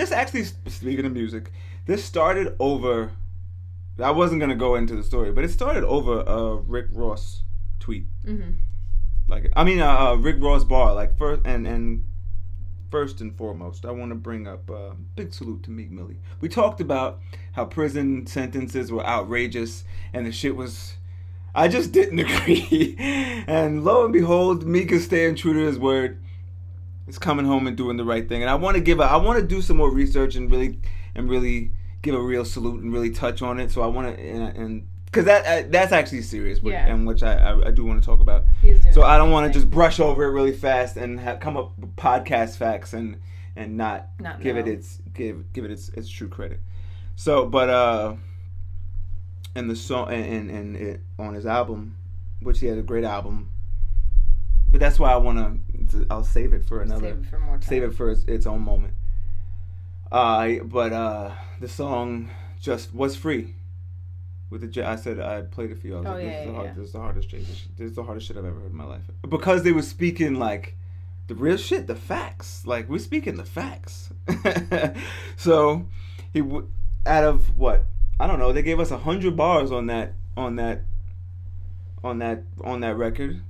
this actually, speaking of music, this started over. I wasn't gonna go into the story, but it started over a Rick Ross tweet. Mm-hmm. Rick Ross bar. Like first and foremost, I want to bring up big salute to Meek Millie. We talked about how prison sentences were outrageous, and the shit was. I just didn't agree, and lo and behold, Meek is staying true to his word. He's coming home and doing the right thing, and I want to do some more research and really give a real salute and really touch on it. So I want to, and because that's actually serious, and which I do want to talk about. So I don't want to just brush over it really fast and come up with podcast facts and not give it its true credit. So, but and the song and it, on his album, which he had a great album. But that's why I'll save it for another. Save it for more time. Save it for its own moment. The song just was free. With the I said I played it for you. This is the hardest shit. This is the hardest shit I've ever heard in my life. Because they were speaking like the real shit, the facts. Like we're speaking the facts. So out of what? I don't know. They gave us 100 bars on that record,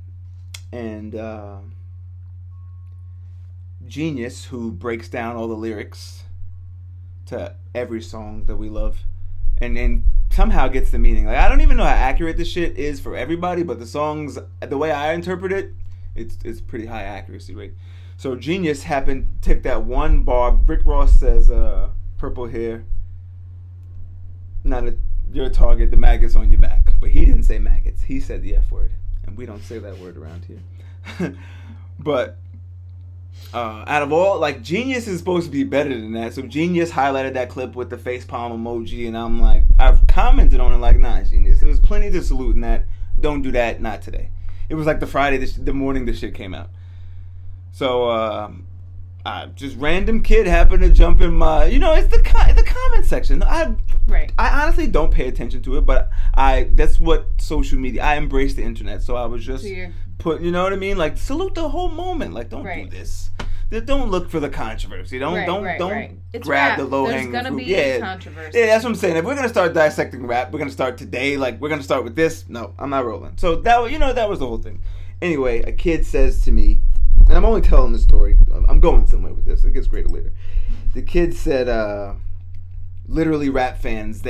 and Genius, who breaks down all the lyrics to every song that we love, and somehow gets the meaning. Like I don't even know how accurate this shit is for everybody, but the songs, the way I interpret it, it's pretty high accuracy rate. So Genius happened to take that one bar. Rick Ross says, "Purple hair. Your target, the maggots on your back." But he didn't say maggots. He said the F word. And we don't say that word around here. But out of all, like, Genius is supposed to be better than that. So Genius highlighted that clip with the facepalm emoji. And I'm like, I've commented on it like, nah, Genius. There was plenty to salute in that. Don't do that. Not today. It was like the Friday, the morning this shit came out. So, just random kid happened to jump in my, it's the comment section. I honestly don't pay attention to it, but that's what social media. I embrace the internet, so I was just put. You know what I mean? Like salute the whole moment. Like don't do this. Don't look for the controversy. Don't grab the low hanging fruit. There's gonna be controversy. Yeah, that's what I'm saying. If we're gonna start dissecting rap, we're gonna start today. Like we're gonna start with this. No, I'm not rolling. So that was the whole thing. Anyway, a kid says to me. And I'm only telling the story. I'm going somewhere with this. It gets greater later. The kid said, literally rap fans,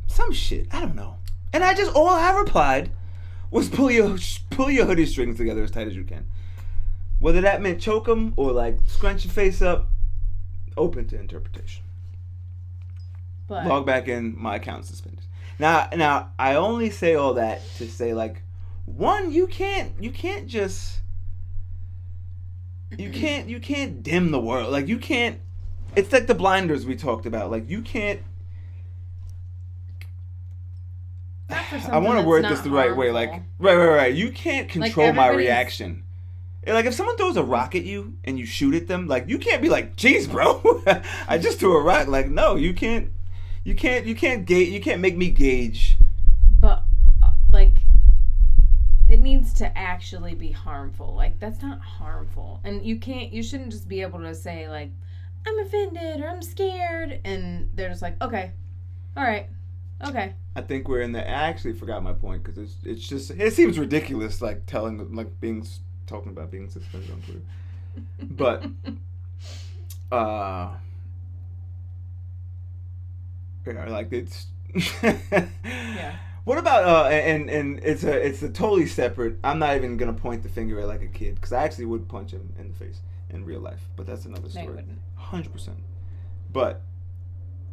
some shit. I don't know. And all I replied was pull your hoodie strings together as tight as you can. Whether that meant choke them or like scrunch your face up, open to interpretation. But log back in, my account suspended. Now I only say all that to say like, one, you can't dim the world. Like you can't. It's like the blinders we talked about. Like you can't. I want to word this the right way. Like right. You can't control my reaction. Like if someone throws a rock at you and you shoot at them, like you can't be like, "Jeez, bro, I just threw a rock." Like no, you can't. You can't make me gauge. But like. It needs to actually be harmful. Like, that's not harmful. And you shouldn't just be able to say, like, I'm offended or I'm scared. And they're just like, okay. All right. Okay. I think we're in the, I actually forgot my point because it's just, it seems ridiculous, like, talking about being suspended on Twitter. But, yeah, like, it's, yeah. What about and it's a totally separate. I'm not even gonna point the finger at like a kid because I actually would punch him in the face in real life, but that's another story. No, you wouldn't. 100%. But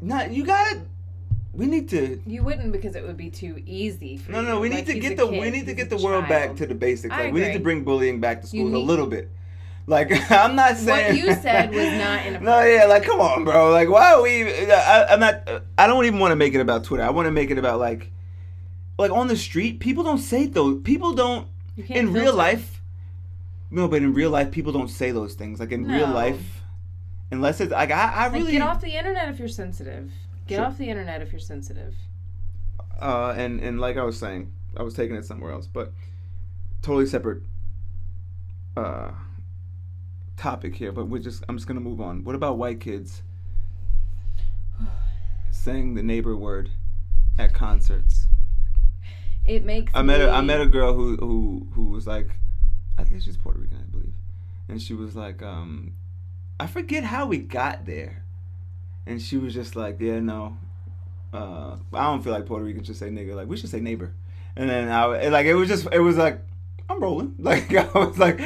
not you gotta. We need to. You wouldn't because it would be too easy. For no. We need to get the world back to the basics. Like we need to bring bullying back to schools a little bit. Like I'm not saying what you said was not inappropriate. No, yeah, like come on, bro. Like why are we? I'm not. I don't even want to make it about Twitter. I want to make it about like on the street. People don't say those. People don't in real life. No, but in real life, people don't say those things. Like in real life, unless it's like I really get off the internet if you're sensitive. Get off the internet if you're sensitive. And like I was saying, I was taking it somewhere else, but totally separate topic here. But I'm just gonna move on. What about white kids saying the neighbor word at concerts. It makes I met a girl who was like, I think she's Puerto Rican, I believe, and she was like, I forget how we got there, and she was just like, yeah, no, I don't feel like Puerto Ricans should say nigga, like we should say neighbor, and then it was like I'm rolling, like I was like.